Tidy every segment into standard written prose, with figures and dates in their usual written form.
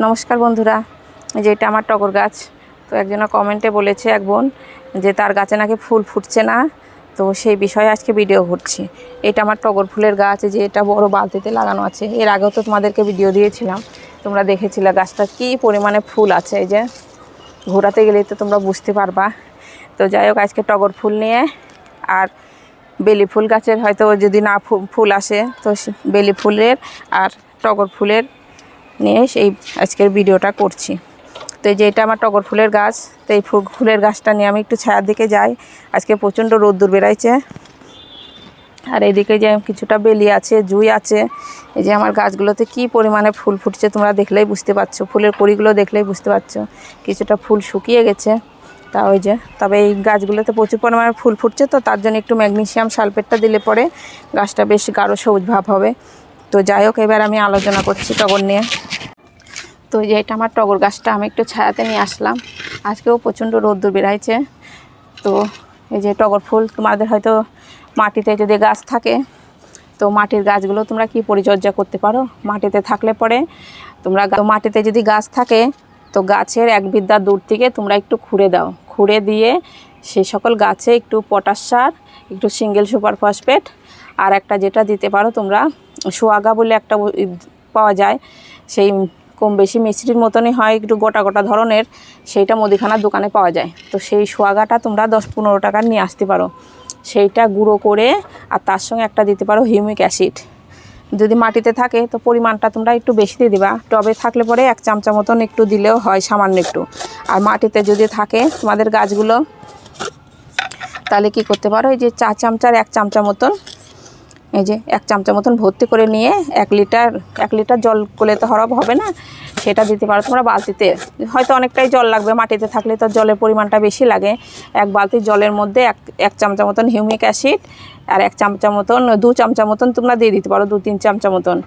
নমস্কার বন্ধুরা, যে এটা আমার টগর গাছ। তো একজনা কমেন্টে বলেছে এক বোন যে তার গাছে নাকি ফুল ফুটছে না, তো সেই বিষয়ে আজকে ভিডিও করছি। এটা আমার টগর ফুলের গাছ, যে এটা বড় বালতিতে লাগানো আছে। এর আগেও তো তোমাদেরকে ভিডিও দিয়েছিলাম, তোমরা দেখেছিলে গাছটা কি পরিমাণে ফুল আছে। এই যে ঘোরাতে গেলেই তো তোমরা বুঝতে পারবা। তো যাই হোক, আজকে টগর ফুল নিয়ে আর বেলি ফুল গাছের হয়তো যদি না ফুল আসে তো বেলি ফুলের আর টগর ফুলের নিয়ে সেই আজকের ভিডিওটা করছি। তো এই যে এটা আমার টগর ফুলের গাছ। তো এই ফুলের গাছটা নিয়ে আমি একটু ছায়ার দিকে যাই। আজকে প্রচণ্ড রোদ্দুর বেরাইছে, আর এইদিকে যে কিছুটা বেলি আছে, জুই আছে। এই যে আমার গাছগুলোতে কি পরিমাণে ফুল ফুটছে তোমরা দেখলেই বুঝতে পারছো, ফুলের কড়িগুলো দেখলেই বুঝতে পারছো। কিছুটা ফুল শুকিয়ে গেছে, তা ওই যে তবে এই গাছগুলোতে প্রচুর পরিমাণে ফুল ফুটছে, তো তার জন্য একটু ম্যাগনেসিয়াম সালফেটটা দিলে পরে গাছটা বেশ গাঢ় সবুজ ভাব হবে। তো যাই হোক, এবার আমি আলোচনা করছি টগর নিয়ে। তো এই যে এটা আমার টগর গাছটা আমি একটু ছায়াতে নিয়ে আসলাম। আজকেও প্রচণ্ড রোদ্দুর বেরাইছে। তো এই যে টগর ফুল, তোমাদের হয়তো মাটিতে যদি গাছ থাকে তো মাটির গাছগুলো তোমরা কি পরিচর্যা করতে পারো। মাটিতে থাকলে পরে তোমরা মাটিতে যদি গাছ থাকে তো গাছের এক বিদ্যা দূর থেকে তোমরা একটু খুঁড়ে দাও, খুঁড়ে দিয়ে সেই সকল গাছে একটু পটাশ সার, একটু সিঙ্গেল সুপার ফসফেট, আর একটা যেটা দিতে পারো তোমরা সোয়াগা বলে একটা পাওয়া যায়, সেই কম বেশি মিষ্টির মতনই হয়, একটু গোটা গোটা ধরনের, সেইটা মুদিখানার দোকানে পাওয়া যায়। তো সেই সোয়াগাটা তোমরা 10-15 টাকার নিয়ে আসতে পারো, সেইটা গুঁড়ো করে, আর তার সঙ্গে একটা দিতে পারো হিউমিক অ্যাসিড। যদি মাটিতে থাকে তো পরিমাণটা তোমরা একটু বেশি দিয়ে দিবা, টবে থাকলে পরে 1 চামচা মতন একটু দিলেও হয়, সামান্য একটু। আর মাটিতে যদি থাকে তোমাদের গাছগুলো, তাহলে কি করতে পারো, এই যে 4 চামচার 1 চামচা মতন, এই যে 1 চামচা মতন ভর্তি করে নিয়ে 1 লিটার জল করলে তো হরব হবে না, সেটা দিতে পারো তোমরা বালতিতে। হয়তো অনেকটাই জল লাগবে, মাটিতে থাকলে তো জলের পরিমাণটা বেশি লাগে। 1 বালতি জলের মধ্যে 1 চামচা মতন হিউমিক অ্যাসিড, আর 1 চামচা মতন 2 চামচা মতন তোমরা দিয়ে দিতে পারো, 2-3 চামচা মতন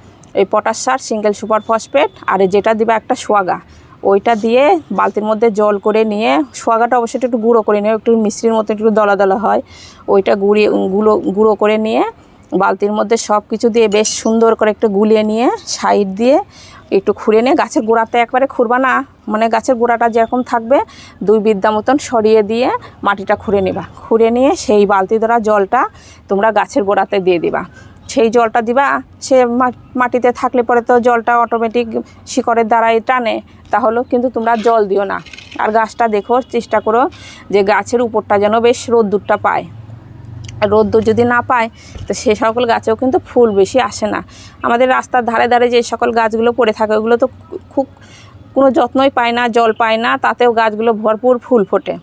এই পটাশ সার, সিঙ্গেল সুপার ফসফেট, আর যেটা দিবা একটা সোয়াগা, ওইটা দিয়ে বালতির মধ্যে জল করে নিয়ে, সোয়াগাটা অবশ্যই একটু গুঁড়ো করে নিয়ে, একটু মিষ্টির মতো একটু দলা দলা হয়, ওইটা গুঁড়ো করে নিয়ে বালতির মধ্যে সব কিছু দিয়ে বেশ সুন্দর করে একটু গুলিয়ে নিয়ে সাইড দিয়ে একটু খুঁড়ে নিয়ে, গাছের গোড়াতে একবারে খুঁড়বা না, মানে গাছের গোড়াটা যেরকম থাকবে 2 বিদ্যা মতন সরিয়ে দিয়ে মাটিটা খুঁড়ে নেবা। খুঁড়ে নিয়ে সেই বালতি ধরা জলটা তোমরা গাছের গোড়াতে দিয়ে দিবা। সেই জলটা দিবা, সে মাটিতে থাকলে পরে তো জলটা অটোমেটিক শিকড়ের দ্বারাই টানে, তাহলেও কিন্তু তোমরা জল দিও না। আর গাছটা দেখো, চেষ্টা করো যে গাছের উপরটা যেন বেশ রোদ্দুরটা পায়। রোদ্দুর যদি না পায় তো সে সকল গাছেও কিন্তু ফুল বেশি আসে না। আমাদের রাস্তার ধারে ধারে যে সকল গাছগুলো পড়ে থাকে ওগুলো তো খুব কোনো যত্নই পায় না, জল পায় না, তাতেও গাছগুলো ভরপুর ফুল ফোটে।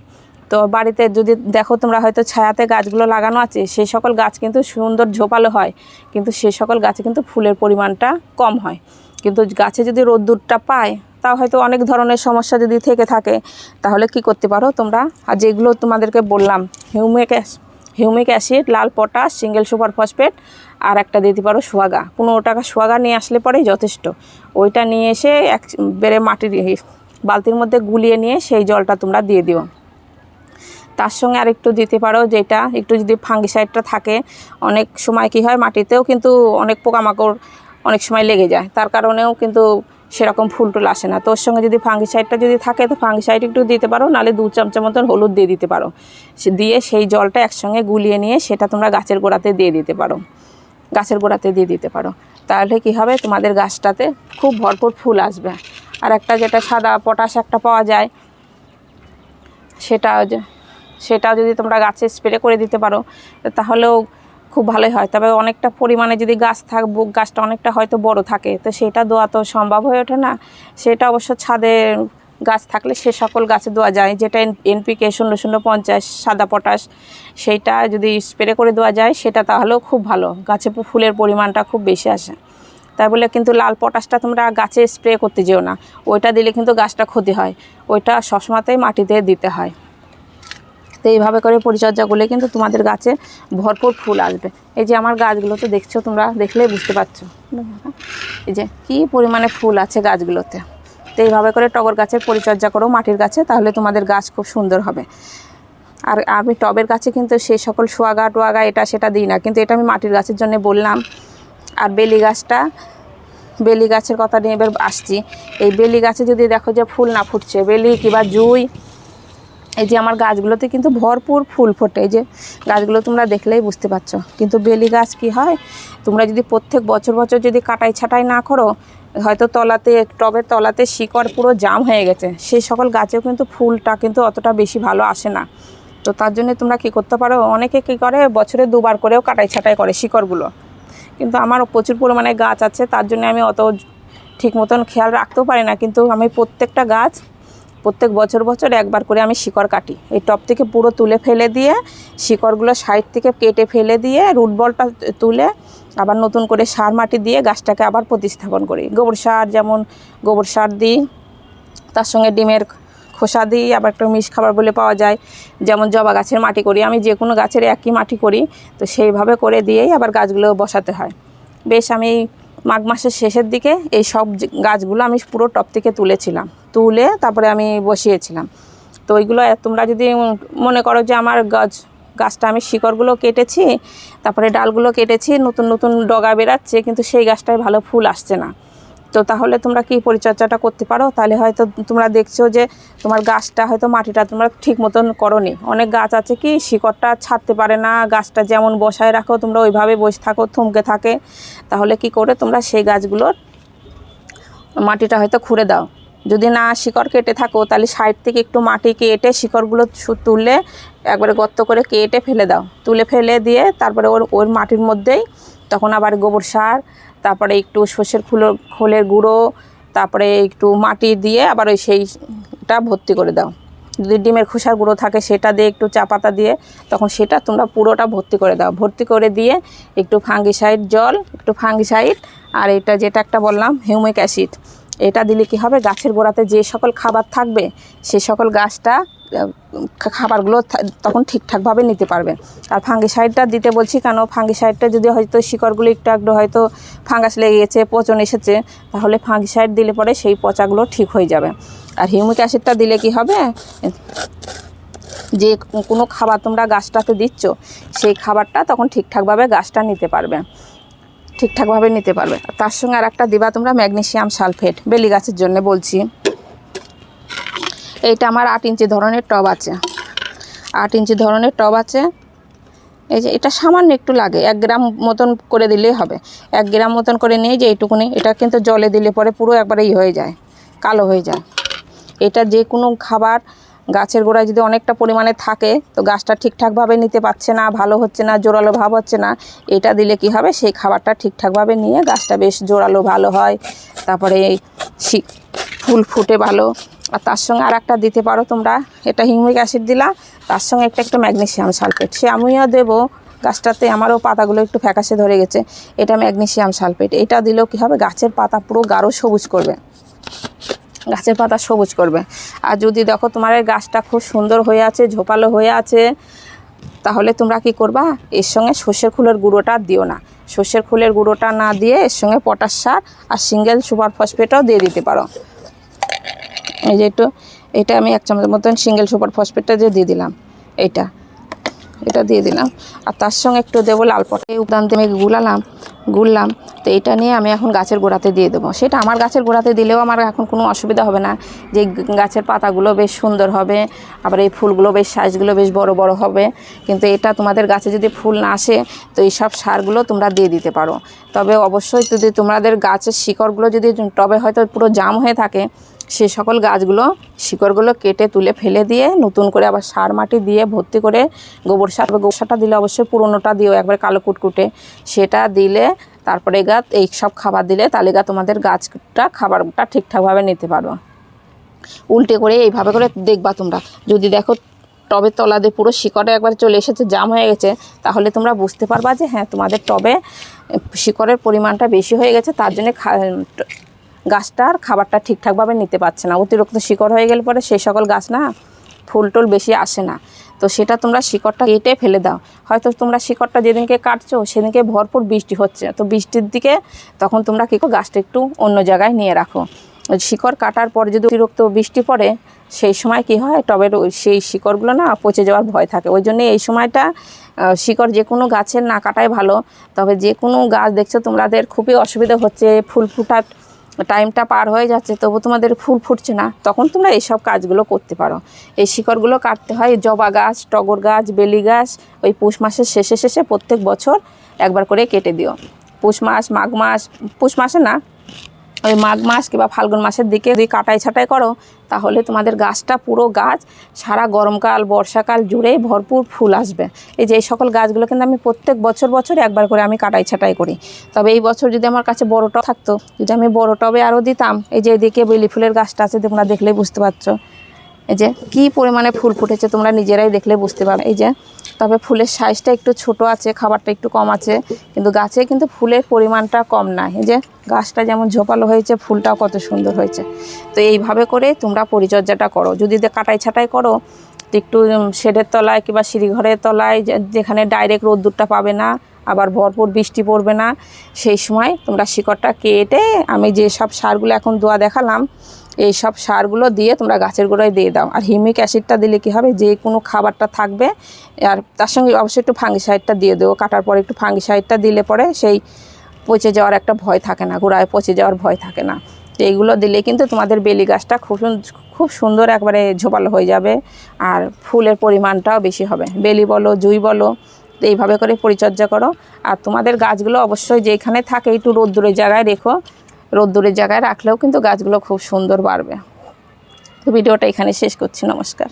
তো বাড়িতে যদি দেখো তোমরা হয়তো ছায়াতে গাছগুলো লাগানো আছে, সেই সকল গাছ কিন্তু সুন্দর ঝোপালো হয়, কিন্তু সে সকল গাছে কিন্তু ফুলের পরিমাণটা কম হয়। কিন্তু গাছে যদি রোদ্দুরটা পায়, তাও হয়তো অনেক ধরনের সমস্যা যদি থেকে থাকে, তাহলে কি করতে পারো তোমরা, আর যেগুলো তোমাদেরকে বললাম, হিউমিক অ্যাসিড, লাল পটাশ, সিঙ্গেল সুপার ফসফেট, আর একটা দিতে পারো সোয়াগা। 15 টাকা সোয়াগা নিয়ে আসলে পরেই যথেষ্ট। ওইটা নিয়ে এসে বেড়ে মাটির বালতির মধ্যে গুলিয়ে নিয়ে সেই জলটা তোমরা দিয়ে দিও। তার সঙ্গে আর একটু দিতে পারো, যেটা একটু যদি ফাঙ্গিসাইডটা থাকে, অনেক সময় কি হয় মাটিতেও কিন্তু অনেক পোকামাকড় অনেক সময় লেগে যায়, তার কারণেও কিন্তু সেরকম ফুল টুল আসে না। তো ওর সঙ্গে যদি ফাঙ্গিসাইডটা যদি থাকে তো ফাঙ্গিসাইড একটু দিতে পারো, নাহলে 2 চামচা মতন হলুদ দিয়ে দিতে পারো। দিয়ে সেই জলটা একসঙ্গে গুলিয়ে নিয়ে সেটা তোমরা গাছের গোড়াতে দিয়ে দিতে পারো। তাহলে কি হবে, তোমাদের গাছটাতে খুব ভরপুর ফুল আসবে। আর একটা যেটা সাদা পটাশ একটা পাওয়া যায়, সেটাও যদি তোমরা গাছে স্প্রে করে দিতে পারো তাহলেও খুব ভালোই হয়। তবে অনেকটা পরিমাণে যদি গাছটা অনেকটা হয়তো বড় থাকে, তো সেটা দেওয়া তো সম্ভব হয়ে ওঠে না। সেটা অবশ্য ছাদে গাছ থাকলে সে সকল গাছে দেওয়া যায়, যেটা NPK 0050 সাদা পটাশ, সেইটা যদি স্প্রে করে দেওয়া যায় সেটা তাহলেও খুব ভালো, গাছে ফুলের পরিমাণটা খুব বেশি আসে। তাই বলে কিন্তু লাল পটাশটা তোমরা গাছে স্প্রে করতে যেও না, ওইটা দিলে কিন্তু গাছটা ক্ষতি হয়, ওইটা সবসময়তেই মাটিতে দিতে হয়। তো এইভাবে করে পরিচর্যা করলে কিন্তু তোমাদের গাছে ভরপুর ফুল আসবে। এই যে আমার গাছগুলো তো দেখছো, তোমরা দেখলেই বুঝতে পারছো এই যে কী পরিমাণে ফুল আছে গাছগুলোতে। তো এইভাবে করে টগর গাছের পরিচর্যা করো মাটির গাছে, তাহলে তোমাদের গাছ খুব সুন্দর হবে। আর আমি টবের গাছে কিন্তু সেই সকল সোয়াগা এটা সেটা দিই না, কিন্তু এটা আমি মাটির গাছের জন্য বললাম। আর বেলি গাছটা বেলি গাছের কথা নিয়ে এবার আসছি। এই বেলি গাছে যদি দেখো যে ফুল না ফুটছে, বেলি কিংবা জুঁই, এই যে আমার গাছগুলোতে কিন্তু ভরপুর ফুল ফোটে। এই যে গাছগুলো তোমরা দেখলেই বুঝতে পারছো। কিন্তু বেলি গাছ কি হয়, তোমরা যদি প্রত্যেক বছর বছর যদি কাটাই ছাঁটাই না করো, হয়তো তলাতে টবের তলাতে শিকড় পুরো জাম হয়ে গেছে, সেই সকল গাছেও কিন্তু ফুলটা কিন্তু অতটা বেশি ভালো আসে না। তো তার জন্য তোমরা কী করতে পারো, অনেকে কী করে বছরে 2বার করেও কাটাই ছাঁটাই করে শিকড়গুলো। কিন্তু আমার প্রচুর পরিমাণে গাছ আছে, তার জন্য আমি অত ঠিক মতন খেয়াল রাখতেও পারি না। কিন্তু আমি প্রত্যেকটা গাছ প্রত্যেক বছর বছর একবার করে আমি শিকড় কাটি। এই টব থেকে পুরো তুলে ফেলে দিয়ে শিকড়গুলো সাইড থেকে কেটে ফেলে দিয়ে রুট বলটা তুলে আবার নতুন করে সার মাটি দিয়ে গাছটাকে আবার প্রতিস্থাপন করি। গোবর সার, যেমন গোবর সার দিই, তার সঙ্গে ডিমের খোসা দিই, আবার একটা মিশ খাবার বলে পাওয়া যায়, যেমন জবা গাছের মাটি করি। আমি যে কোনো গাছের একই মাটি করি, তো সেইভাবে করে দিয়েই আবার গাছগুলো বসাতে হয়। বেশ আমি মাঘ মাসের শেষের দিকে এই সব গাছগুলো আমি পুরো টব থেকে তুলেছিলাম, তুলে তারপরে আমি বসিয়েছিলাম। তো ওইগুলো তোমরা যদি মনে করো যে আমার গাছটা আমি শিকড়গুলো কেটেছি, তারপরে ডালগুলো কেটেছি, নতুন নতুন ডগা বেরাচ্ছে, কিন্তু সেই গাছটায় ভালো ফুল আসছে না, তো তাহলে তোমরা কি পরিচর্যাটা করতে পারো। তাহলে হয়তো তোমরা দেখছো যে তোমার গাছটা হয়তো মাটিটা তোমরা ঠিক মতন করোনি। অনেক গাছ আছে কি শিকড়টা ছাড়তে পারে না, গাছটা যেমন বসায় রাখো তোমরা ওইভাবে বসে থাকো, থমকে থাকে। তাহলে কি করে তোমরা সেই গাছগুলোর মাটিটা হয়তো খুঁড়ে দাও। যদি না শিকড় কেটে থাকো, তাহলে সাইড থেকে একটু মাটি কেটে শিকড়গুলো তুললে একবারে গর্ত করে কেটে ফেলে দাও, তুলে ফেলে দিয়ে তারপরে ওর মাটির মধ্যেই তখন আবার গোবর সার, তারপরে একটু সর্ষের খোলের গুঁড়ো, তারপরে একটু মাটি দিয়ে আবার ওই সেইটা ভর্তি করে দাও। যদি ডিমের খোসার গুঁড়ো থাকে সেটা দিয়ে একটু চা পাতা দিয়ে তখন সেটা তোমরা পুরোটা ভর্তি করে দাও। ভর্তি করে দিয়ে একটু ফাঙ্গিসাইড জল, একটু ফাঙ্গিসাইড, আর এটা যেটা একটা বললাম হিউমিক অ্যাসিড, এটা দিলে কি হবে, গাছের গোড়াতে যে সকল খাবার থাকবে সে সকল গাছটা খাবারগুলো তখন ঠিকঠাকভাবে নিতে পারবে। আর ফাঙ্গিসাইডটা দিতে বলছি কেন, ফাঙ্গিসাইডটা যদি হয়তো শিকড়গুলো একটু একটু হয়তো ফাঙ্গাস লেগে গেছে, পচন এসেছে, তাহলে ফাঙ্গিসাইড দিলে পরে সেই পচাগুলো ঠিক হয়ে যাবে। আর হিউমিক অ্যাসিডটা দিলে কি হবে, যে কোনো খাবার তোমরা গাছটাতে দিচ্ছ সেই খাবারটা তখন ঠিকঠাকভাবে গাছটা নিতে পারবে, ঠিকঠাকভাবে নিতে পারবে। তার সঙ্গে আর একটা দিবা তোমরা ম্যাগনেসিয়াম সালফেট, বেলি গাছের জন্য বলছি। এইটা আমার 8 ইঞ্চি ধরনের টব আছে, 8 ইঞ্চি ধরনের টব আছে। এই যে এটা সামান্য একটু লাগে, 1 গ্রাম মতন করে দিলেই হবে। 1 গ্রাম মতন করে নিয়ে যে এইটুকুনি, এটা কিন্তু জলে দিলে পরে পুরো একবারে হয়ে যায়, কালো হয়ে যায়। এটা যে কোনো খাবার গাছের গোড়ায় যদি অনেকটা পরিমাণে থাকে, তো গাছটা ঠিকঠাকভাবে নিতে পারছে না, ভালো হচ্ছে না, জোরালো ভাব হচ্ছে না, এটা দিলে কি হবে, সেই খাবারটা ঠিকঠাকভাবে নিয়ে গাছটা বেশ জোরালো ভালো হয়, তারপরে ফুল ফুটে ভালো। আর তার সঙ্গে আর একটা দিতে পারো তোমরা, এটা হিউমিক অ্যাসিড দিলা, তার সঙ্গে একটু ম্যাগনেসিয়াম সালফেট, সে আমিও দেবো গাছটাতে, আমারও পাতাগুলো একটু ফ্যাকাশে ধরে গেছে, এটা ম্যাগনেসিয়াম সালফেট। এটা দিলেও কী হবে, গাছের পাতা পুরো গাঢ় সবুজ করবে, গাছের পাতা সবুজ করবে। আর যদি দেখো তোমার এই গাছটা খুব সুন্দর হয়ে আছে, ঝোপালো হয়ে আছে, তাহলে তোমরা কি করবা, এর সঙ্গে সর্ষের খোলের গুঁড়োটা দিও না। সর্ষের খোলের গুঁড়োটা না দিয়ে এর সঙ্গে পটাশ সার আর সিঙ্গেল সুপার ফসফেটও দিয়ে দিতে পারো। এই যে এটা আমি 1 চামচ মতন সিঙ্গেল সুপার ফসফেটটা দিয়ে দিলাম, এটা দিয়ে দিলাম। আর তার সঙ্গে একটু দেবো লাল পটাশ। এই উপাদান দিয়ে আমি গুললাম। তো এটা নিয়ে আমি এখন গাছের গোড়াতে দিয়ে দেবো। সেটা আমার গাছের গোড়াতে দিলেও আমার এখন কোনো অসুবিধা হবে না, যে গাছের পাতাগুলো বেশ সুন্দর হবে, আবার এই ফুলগুলো বেশ সাইজগুলো বেশ বড় বড় হবে। কিন্তু এটা তোমাদের গাছে যদি ফুল না আসে, তো এইসব সারগুলো তোমরা দিয়ে দিতে পারো। তবে অবশ্যই যদি তোমাদের গাছের শিকড়গুলো যদি টবে হয়তো পুরো জাম হয়ে থাকে, সে সকল গাছগুলো শিকড়গুলো কেটে তুলে ফেলে দিয়ে নতুন করে আবার সার মাটি দিয়ে ভর্তি করে গোবর সারটা দিলে অবশ্যই পুরোনোটা দিও, একবার কালো কুটকুটে, সেটা দিলে তারপরে এই সব খাবার দিলে তাহলে তোমাদের গাছটা খাবারটা ঠিকঠাকভাবে নিতে পারো। উল্টে করে এইভাবে করে দেখবা তোমরা, যদি দেখো টবের তলা দিয়ে পুরো শিকড়ে একবার চলে এসেছে, জাম হয়ে গেছে, তাহলে তোমরা বুঝতে পারবা যে হ্যাঁ তোমাদের টবে শিকড়ের পরিমাণটা বেশি হয়ে গেছে, তার জন্য গাছটার খাবারটা ঠিকঠাকভাবে নিতে পারছে না। অতিরিক্ত শিকড় হয়ে গেলে পরে সেই সকল গাছ না ফুল টুল বেশি আসে না। তো সেটা তোমরা শিকড়টা কেটে ফেলে দাও। হয়তো তোমরা শিকড়টা যেদিনকে কাটছো সেদিনকে ভরপুর বৃষ্টি হচ্ছে, তো বৃষ্টির দিকে তখন তোমরা কী করো, গাছটা একটু অন্য জায়গায় নিয়ে রাখো। শিকড় কাটার পর যদি অতিরিক্ত বৃষ্টি পড়ে, সেই সময় কি হয়, টবের সেই শিকড়গুলো না পচে যাওয়ার ভয় থাকে। ওই জন্য এই সময়টা শিকড় যে কোনো গাছের না কাটাই ভালো। তবে যে কোনো গাছ দেখছো তোমাদের খুবই অসুবিধা হচ্ছে, ফুল ফুটার টাইমটা পার হয়ে যাচ্ছে তবু তোমাদের ফুল ফুটছে না, তখন তোমরা এইসব কাজগুলো করতে পারো। এই শিকড়গুলো কাটতে হয়। জবা গাছ, টগর গাছ, বেলি গাছ ওই পৌষ মাসের শেষে প্রত্যেক বছর একবার করে কেটে দিও। পৌষ মাস, মাঘ মাস, পৌষ মাসে না, ওই মাঘ মাস কিংবা ফাল্গুন মাসের দিকে যদি কাটাই ছাঁটাই করো তাহলে তোমাদের গাছটা পুরো গাছ সারা গরমকাল বর্ষাকাল জুড়ে ভরপুর ফুল আসবে। এই যে এই সকল গাছগুলো কিন্তু আমি প্রত্যেক বছর একবার করে আমি কাটাই ছাঁটাই করি। তবে এই বছর যদি আমার কাছে বড় টব থাকতো, যদি আমি বড় টবে আরও দিতাম। এই যে এদিকে বেলি ফুলের গাছটা আছে, তোমরা দেখলেই বুঝতে পারছো এই যে কী পরিমাণে ফুল ফুটেছে, তোমরা নিজেরাই দেখলে বুঝতে পারবে। এই যে তবে ফুলের সাইজটা একটু ছোট আছে, খাবারটা একটু কম আছে, কিন্তু গাছে কিন্তু ফুলের পরিমাণটা কম না। এই যে গাছটা যেমন ঝোপালো হয়েছে, ফুলটাও কত সুন্দর হয়েছে। তো এইভাবে করে তোমরা পরিচর্যাটা করো। যদি কাটাই ছাঁটাই করো তো একটু শেডের তলায় কিংবা সিঁড়িঘরের তলায়, যেখানে ডাইরেক্ট রোদ্দুরটা পাবে না, আবার ভরপুর বৃষ্টি পড়বে না, সেই সময় তোমরা শিকড়টা কেটে আমি যে সব সারগুলো এখন দেওয়া দেখালাম এই সব সারগুলো দিয়ে তোমরা গাছের গোড়ায় দিয়ে দাও। আর হিউমিক অ্যাসিডটা দিলে কী হবে, যে কোনো খাবারটা থাকবে আর তার সঙ্গে অবশ্যই একটু ফাঙ্গিসাইডটা দিয়ে দেবো। কাটার পরে একটু ফাঙ্গিসাইডটা দিলে পরে সেই পচে যাওয়ার একটা ভয় থাকে না, গোড়ায় পচে যাওয়ার ভয় থাকে না। তো এইগুলো দিলে কিন্তু তোমাদের বেলি গাছটা খুব সুন্দর একবারে ঝোপালো হয়ে যাবে, আর ফুলের পরিমাণটাও বেশি হবে। বেলি বলো, জুঁই বলো, তো এইভাবে করে পরিচর্যা করো। আর তোমাদের গাছগুলো অবশ্যই যেখানে থাকে একটু রোদ্দুরের জায়গায় রেখো। রোদ্দুরের জায়গায় রাখলেও কিন্তু গাছগুলো খুব সুন্দর বাড়বে। তো ভিডিওটা এখানে শেষ করছি। নমস্কার।